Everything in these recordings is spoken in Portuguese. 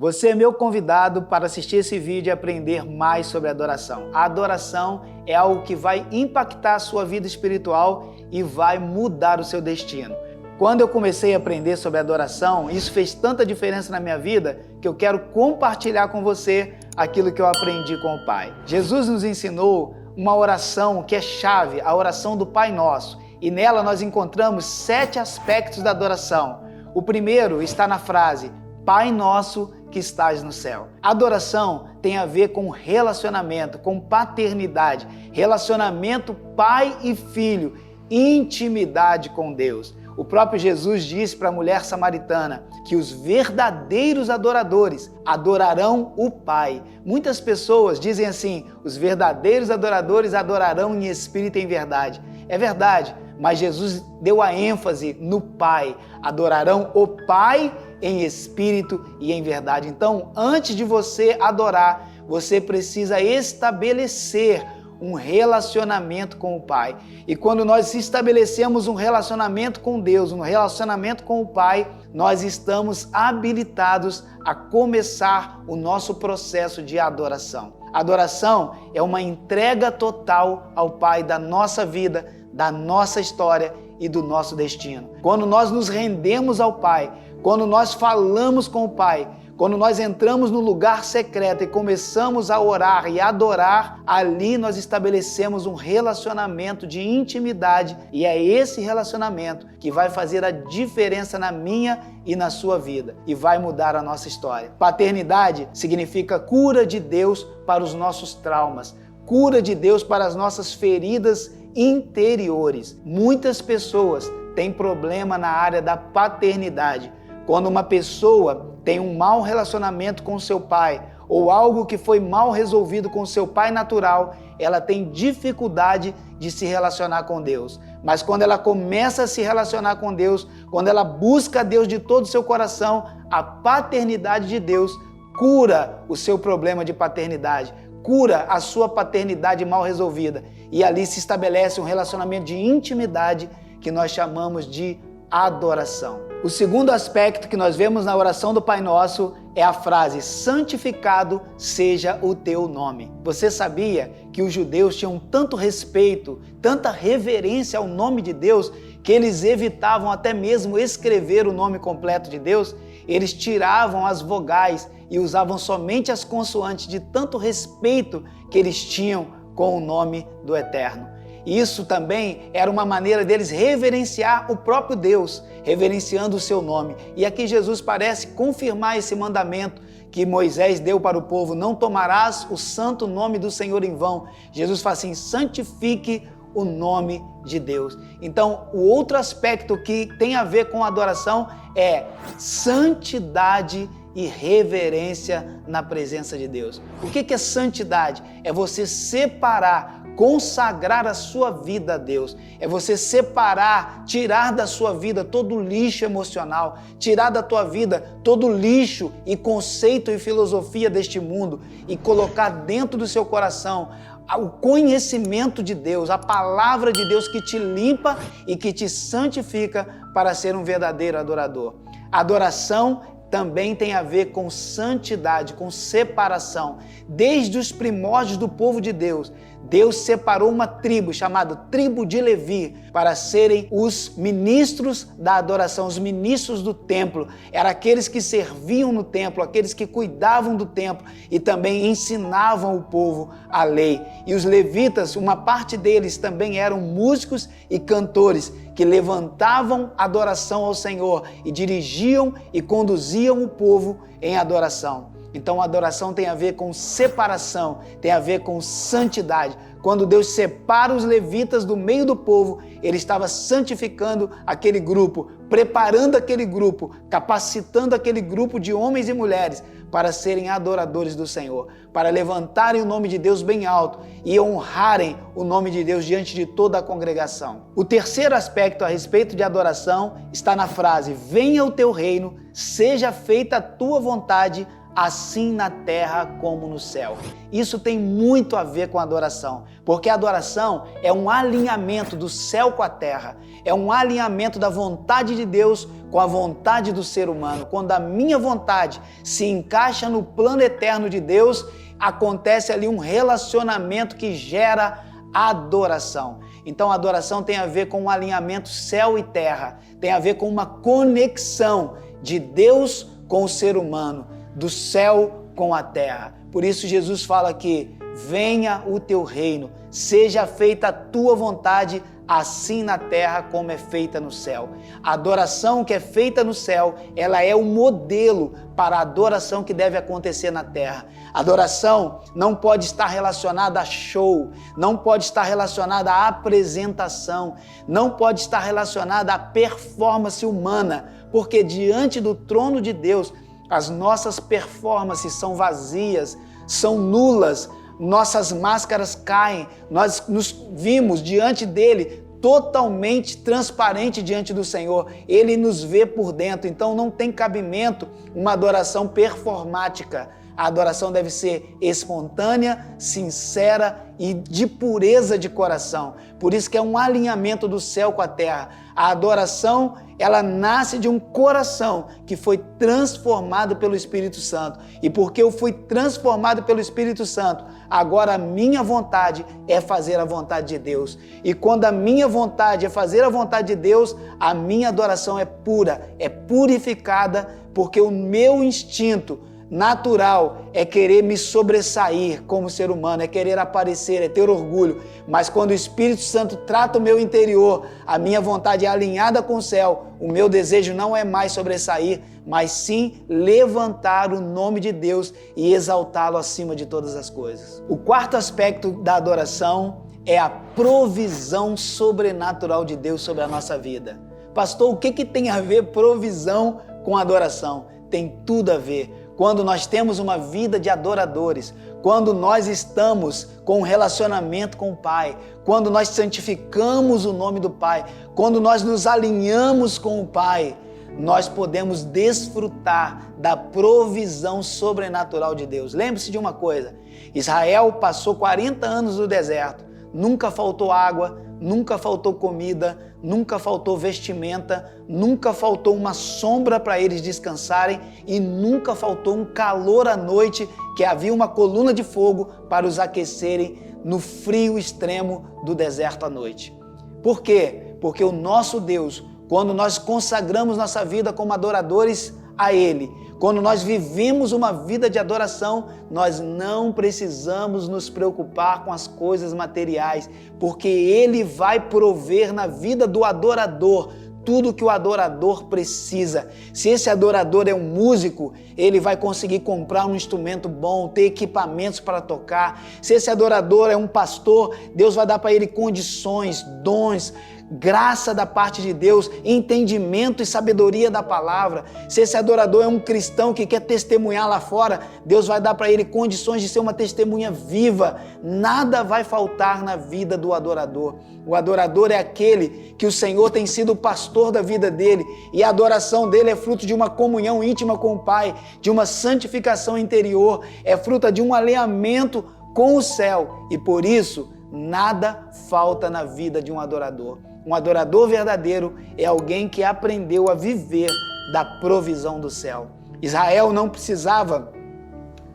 Você é meu convidado para assistir esse vídeo e aprender mais sobre adoração. A adoração é algo que vai impactar a sua vida espiritual e vai mudar o seu destino. Quando eu comecei a aprender sobre adoração, isso fez tanta diferença na minha vida que eu quero compartilhar com você aquilo que eu aprendi com o Pai. Jesus nos ensinou uma oração que é chave, a oração do Pai Nosso. E nela nós encontramos 7 aspectos da adoração. O primeiro está na frase, Pai Nosso que estás no céu. Adoração tem a ver com relacionamento, com paternidade, relacionamento pai e filho, intimidade com Deus. O próprio Jesus disse para a mulher samaritana que os verdadeiros adoradores adorarão o Pai. Muitas pessoas dizem assim, os verdadeiros adoradores adorarão em espírito e em verdade. É verdade, mas Jesus deu a ênfase no Pai. Adorarão o Pai em espírito e em verdade. Então, antes de você adorar, você precisa estabelecer um relacionamento com o Pai. E quando nós estabelecemos um relacionamento com Deus, um relacionamento com o Pai, nós estamos habilitados a começar o nosso processo de adoração. Adoração é uma entrega total ao Pai da nossa vida, da nossa história e do nosso destino. Quando nós nos rendemos ao Pai, quando nós falamos com o Pai, quando nós entramos no lugar secreto e começamos a orar e adorar, ali nós estabelecemos um relacionamento de intimidade e é esse relacionamento que vai fazer a diferença na minha e na sua vida e vai mudar a nossa história. Paternidade significa cura de Deus para os nossos traumas, cura de Deus para as nossas feridas interiores. Muitas pessoas têm problema na área da paternidade. Quando uma pessoa tem um mau relacionamento com seu pai ou algo que foi mal resolvido com seu pai natural, ela tem dificuldade de se relacionar com Deus. Mas quando ela começa a se relacionar com Deus, quando ela busca Deus de todo o seu coração, a paternidade de Deus cura o seu problema de paternidade, cura a sua paternidade mal resolvida. E ali se estabelece um relacionamento de intimidade que nós chamamos de adoração. O segundo aspecto que nós vemos na oração do Pai Nosso é a frase, santificado seja o teu nome. Você sabia que os judeus tinham tanto respeito, tanta reverência ao nome de Deus, que eles evitavam até mesmo escrever o nome completo de Deus? Eles tiravam as vogais e usavam somente as consoantes de tanto respeito que eles tinham com o nome do Eterno. Isso também era uma maneira deles reverenciar o próprio Deus, reverenciando o seu nome. E aqui Jesus parece confirmar esse mandamento que Moisés deu para o povo, não tomarás o santo nome do Senhor em vão. Jesus fala assim, santifique o nome de Deus. Então, o outro aspecto que tem a ver com a adoração é santidade e reverência na presença de Deus. O que é santidade? É você separar, consagrar a sua vida a Deus. É você separar, tirar da sua vida todo o lixo emocional, tirar da tua vida todo o lixo e conceito e filosofia deste mundo e colocar dentro do seu coração o conhecimento de Deus, a palavra de Deus que te limpa e que te santifica para ser um verdadeiro adorador. Adoração também tem a ver com santidade, com separação. Desde os primórdios do povo de Deus, Deus separou uma tribo chamada tribo de Levi para serem os ministros da adoração, os ministros do templo. Eram aqueles que serviam no templo, aqueles que cuidavam do templo e também ensinavam o povo a lei. E os levitas, uma parte deles também eram músicos e cantores que levantavam adoração ao Senhor e dirigiam e conduziam o povo em adoração. Então a adoração tem a ver com separação, tem a ver com santidade. Quando Deus separa os levitas do meio do povo, Ele estava santificando aquele grupo, preparando aquele grupo, capacitando aquele grupo de homens e mulheres para serem adoradores do Senhor, para levantarem o nome de Deus bem alto e honrarem o nome de Deus diante de toda a congregação. O terceiro aspecto a respeito de adoração está na frase, venha o teu reino, seja feita a tua vontade, assim na terra como no céu. Isso tem muito a ver com a adoração, porque a adoração é um alinhamento do céu com a terra, é um alinhamento da vontade de Deus com a vontade do ser humano. Quando a minha vontade se encaixa no plano eterno de Deus, acontece ali um relacionamento que gera adoração. Então a adoração tem a ver com um alinhamento céu e terra, tem a ver com uma conexão de Deus com o ser humano, do céu com a terra. Por isso Jesus fala que venha o teu reino, seja feita a tua vontade, assim na terra como é feita no céu. A adoração que é feita no céu, ela é o modelo para a adoração que deve acontecer na terra. A adoração não pode estar relacionada a show, não pode estar relacionada à apresentação, não pode estar relacionada à performance humana, porque diante do trono de Deus, as nossas performances são vazias, são nulas, nossas máscaras caem, nós nos vimos diante dele totalmente transparente diante do Senhor, ele nos vê por dentro, então não tem cabimento uma adoração performática. A adoração deve ser espontânea, sincera e de pureza de coração. Por isso que é um alinhamento do céu com a terra. A adoração, ela nasce de um coração que foi transformado pelo Espírito Santo. E porque eu fui transformado pelo Espírito Santo, agora a minha vontade é fazer a vontade de Deus. E quando a minha vontade é fazer a vontade de Deus, a minha adoração é pura, é purificada, porque o meu instinto natural é querer me sobressair como ser humano, é querer aparecer, é ter orgulho. Mas quando o Espírito Santo trata o meu interior, a minha vontade é alinhada com o céu, o meu desejo não é mais sobressair, mas sim levantar o nome de Deus e exaltá-lo acima de todas as coisas. O quarto aspecto da adoração é a provisão sobrenatural de Deus sobre a nossa vida. Pastor, o que tem a ver provisão com adoração? Tem tudo a ver. Quando nós temos uma vida de adoradores, quando nós estamos com um relacionamento com o Pai, quando nós santificamos o nome do Pai, quando nós nos alinhamos com o Pai, nós podemos desfrutar da provisão sobrenatural de Deus. Lembre-se de uma coisa, Israel passou 40 anos no deserto, nunca faltou água, nunca faltou comida, nunca faltou vestimenta, nunca faltou uma sombra para eles descansarem e nunca faltou um calor à noite, que havia uma coluna de fogo para os aquecerem no frio extremo do deserto à noite. Por quê? Porque o nosso Deus, quando nós consagramos nossa vida como adoradores a Ele, quando nós vivemos uma vida de adoração, nós não precisamos nos preocupar com as coisas materiais, porque Ele vai prover na vida do adorador tudo que o adorador precisa. Se esse adorador é um músico, ele vai conseguir comprar um instrumento bom, ter equipamentos para tocar. Se esse adorador é um pastor, Deus vai dar para ele condições, dons, graça da parte de Deus, entendimento e sabedoria da palavra. Se esse adorador é um cristão que quer testemunhar lá fora, Deus vai dar para ele condições de ser uma testemunha viva. Nada vai faltar na vida do adorador. O adorador é aquele que o Senhor tem sido o pastor da vida dele, e a adoração dele é fruto de uma comunhão íntima com o Pai, de uma santificação interior, é fruto de um alinhamento com o céu, e por isso nada falta na vida de um adorador. Um adorador verdadeiro é alguém que aprendeu a viver da provisão do céu. Israel não precisava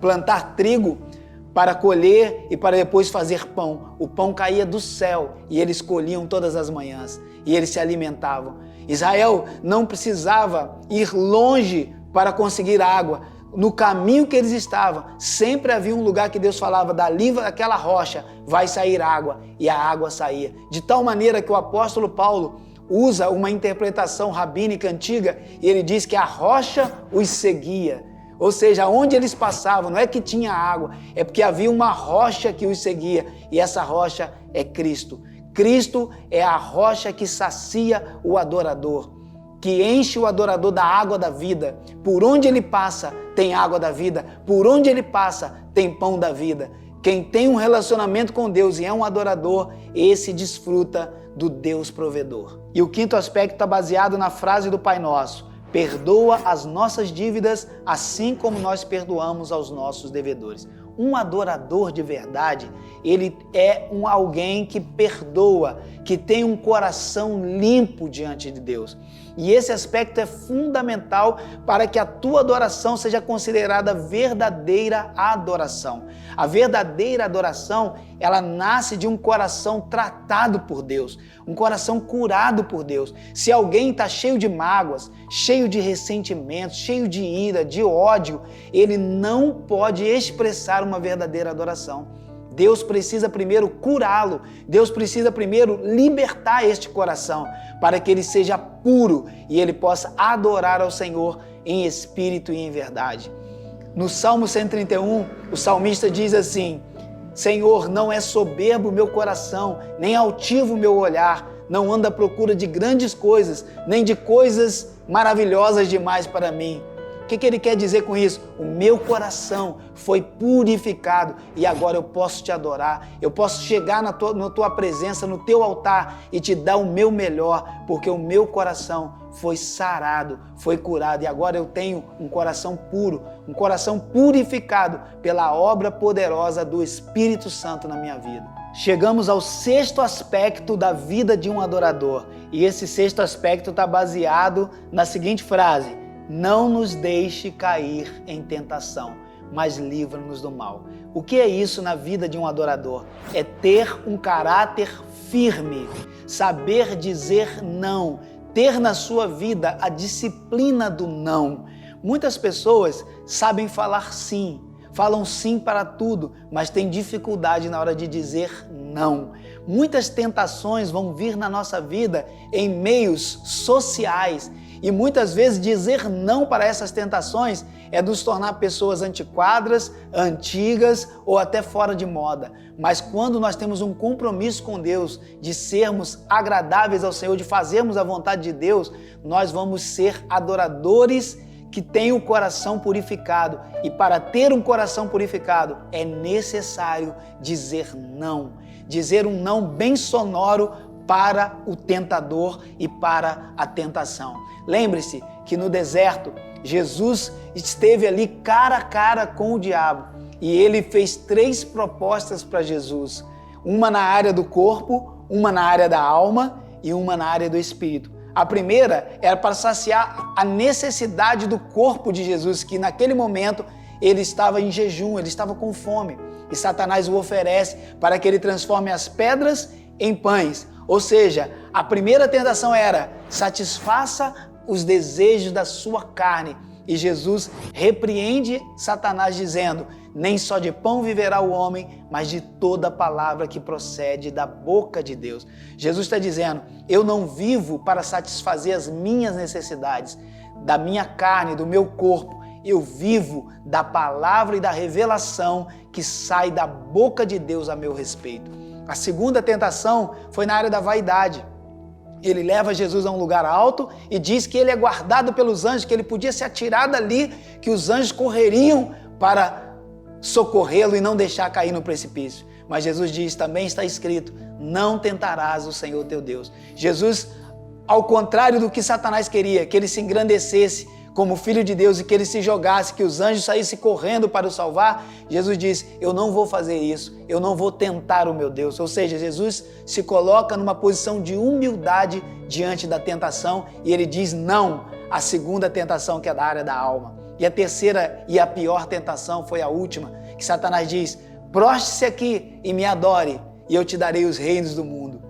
plantar trigo para colher e para depois fazer pão. O pão caía do céu e eles colhiam todas as manhãs e eles se alimentavam. Israel não precisava ir longe para conseguir água. No caminho que eles estavam, sempre havia um lugar que Deus falava, dali daquela rocha vai sair água, e a água saía. De tal maneira que o apóstolo Paulo usa uma interpretação rabínica antiga, e ele diz que a rocha os seguia. Ou seja, onde eles passavam, não é que tinha água, é porque havia uma rocha que os seguia, e essa rocha é Cristo. Cristo é a rocha que sacia o adorador, que enche o adorador da água da vida. Por onde ele passa, tem água da vida. Por onde ele passa, tem pão da vida. Quem tem um relacionamento com Deus e é um adorador, esse desfruta do Deus provedor. E o quinto aspecto está baseado na frase do Pai Nosso. perdoa as nossas dívidas, assim como nós perdoamos aos nossos devedores. Um adorador de verdade, ele é alguém que perdoa, que tem um coração limpo diante de Deus. E esse aspecto é fundamental para que a tua adoração seja considerada verdadeira adoração. A verdadeira adoração, ela nasce de um coração tratado por Deus, um coração curado por Deus. Se alguém está cheio de mágoas, cheio de ressentimentos, cheio de ira, de ódio, ele não pode expressar uma verdadeira adoração. Deus precisa primeiro curá-lo, Deus precisa primeiro libertar este coração para que ele seja puro e ele possa adorar ao Senhor em espírito e em verdade. No Salmo 131, o salmista diz assim: Senhor, não é soberbo o meu coração, nem altivo o meu olhar, não ando à procura de grandes coisas, nem de coisas maravilhosas demais para mim. O que ele quer dizer com isso? O meu coração foi purificado e agora eu posso te adorar, eu posso chegar na tua presença, no teu altar e te dar o meu melhor, porque o meu coração foi sarado, foi curado e agora eu tenho um coração puro, um coração purificado pela obra poderosa do Espírito Santo na minha vida. Chegamos ao sexto aspecto da vida de um adorador e esse sexto aspecto está baseado na seguinte frase: não nos deixe cair em tentação, mas livra-nos do mal. O que é isso na vida de um adorador? É ter um caráter firme, saber dizer não, ter na sua vida a disciplina do não. Muitas pessoas sabem falar sim, falam sim para tudo, mas têm dificuldade na hora de dizer não. Muitas tentações vão vir na nossa vida em meios sociais e muitas vezes dizer não para essas tentações é nos tornar pessoas antiquadas, antigas ou até fora de moda. Mas quando nós temos um compromisso com Deus de sermos agradáveis ao Senhor, de fazermos a vontade de Deus, nós vamos ser adoradores que têm o coração purificado. E para ter um coração purificado é necessário dizer um não bem sonoro para o tentador e para a tentação. Lembre-se que no deserto, Jesus esteve ali cara a cara com o diabo e ele fez 3 propostas para Jesus. Uma na área do corpo, uma na área da alma e uma na área do espírito. A primeira era para saciar a necessidade do corpo de Jesus, que naquele momento ele estava em jejum, ele estava com fome. E Satanás o oferece para que ele transforme as pedras em pães. Ou seja, a primeira tentação era: satisfaça os desejos da sua carne. E Jesus repreende Satanás dizendo: nem só de pão viverá o homem, mas de toda palavra que procede da boca de Deus. Jesus está dizendo: eu não vivo para satisfazer as minhas necessidades, da minha carne, do meu corpo. Eu vivo da palavra e da revelação que sai da boca de Deus a meu respeito. A segunda tentação foi na área da vaidade. Ele leva Jesus a um lugar alto e diz que ele é guardado pelos anjos, que ele podia se atirar dali, que os anjos correriam para socorrê-lo e não deixar cair no precipício. Mas Jesus diz, também está escrito: não tentarás o Senhor teu Deus. Jesus, ao contrário do que Satanás queria, que ele se engrandecesse como filho de Deus e que ele se jogasse, que os anjos saíssem correndo para o salvar, Jesus diz: eu não vou fazer isso, eu não vou tentar o meu Deus. Ou seja, Jesus se coloca numa posição de humildade diante da tentação e ele diz não à segunda tentação, que é da área da alma. E a terceira e a pior tentação foi a última, que Satanás diz: proste-se aqui e me adore e eu te darei os reinos do mundo.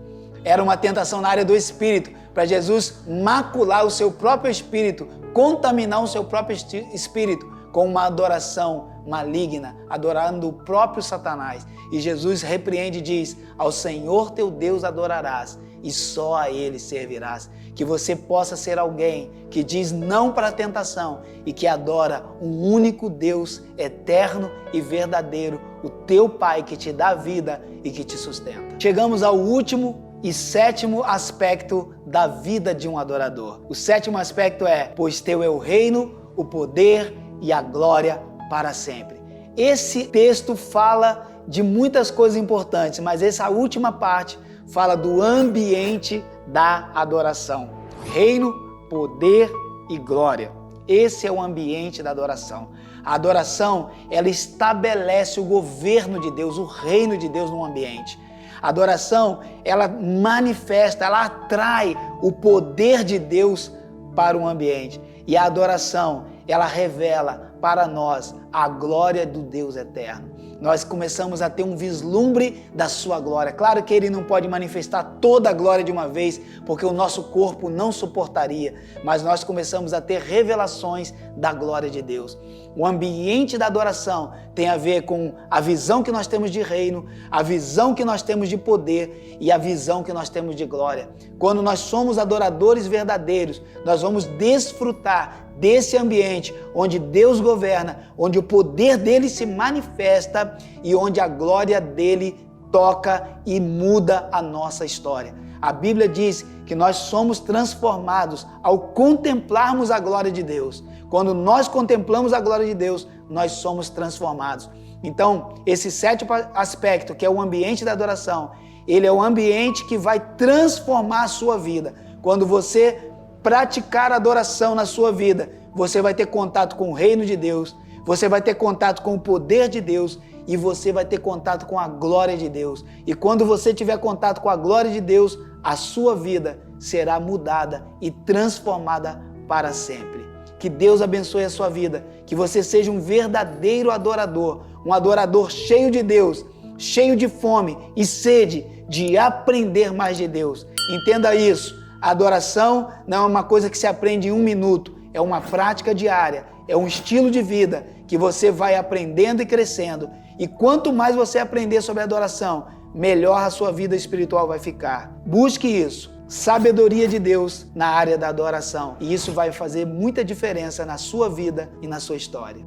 Era uma tentação na área do espírito, para Jesus macular o seu próprio espírito, contaminar o seu próprio espírito com uma adoração maligna, adorando o próprio Satanás. E Jesus repreende e diz: ao Senhor teu Deus adorarás e só a Ele servirás. Que você possa ser alguém que diz não para a tentação e que adora um único Deus eterno e verdadeiro, o teu Pai que te dá vida e que te sustenta. Chegamos ao último e sétimo aspecto da vida de um adorador. O sétimo aspecto é: pois teu é o reino, o poder e a glória para sempre. Esse texto fala de muitas coisas importantes, mas essa última parte fala do ambiente da adoração. Reino, poder e glória. Esse é o ambiente da adoração. A adoração, ela estabelece o governo de Deus, o reino de Deus no ambiente. A adoração, ela manifesta, ela atrai o poder de Deus para o ambiente. E a adoração, ela revela para nós a glória do Deus eterno. Nós começamos a ter um vislumbre da sua glória. Claro que ele não pode manifestar toda a glória de uma vez, porque o nosso corpo não suportaria, mas nós começamos a ter revelações da glória de Deus. O ambiente da adoração tem a ver com a visão que nós temos de reino, a visão que nós temos de poder e a visão que nós temos de glória. Quando nós somos adoradores verdadeiros, nós vamos desfrutar desse ambiente onde Deus governa, onde o poder dele se manifesta e onde a glória dele toca e muda a nossa história. A Bíblia diz que nós somos transformados ao contemplarmos a glória de Deus. Quando nós contemplamos a glória de Deus, nós somos transformados. Então, esse sétimo aspecto, que é o ambiente da adoração, ele é o ambiente que vai transformar a sua vida. Quando você praticar adoração na sua vida, você vai ter contato com o reino de Deus, você vai ter contato com o poder de Deus e você vai ter contato com a glória de Deus. E quando você tiver contato com a glória de Deus, a sua vida será mudada e transformada para sempre. Que Deus abençoe a sua vida, que você seja um verdadeiro adorador, um adorador cheio de Deus, cheio de fome e sede de aprender mais de Deus. Entenda isso. A adoração não é uma coisa que se aprende em um minuto, é uma prática diária, é um estilo de vida que você vai aprendendo e crescendo. E quanto mais você aprender sobre a adoração, melhor a sua vida espiritual vai ficar. Busque isso, sabedoria de Deus na área da adoração. E isso vai fazer muita diferença na sua vida e na sua história.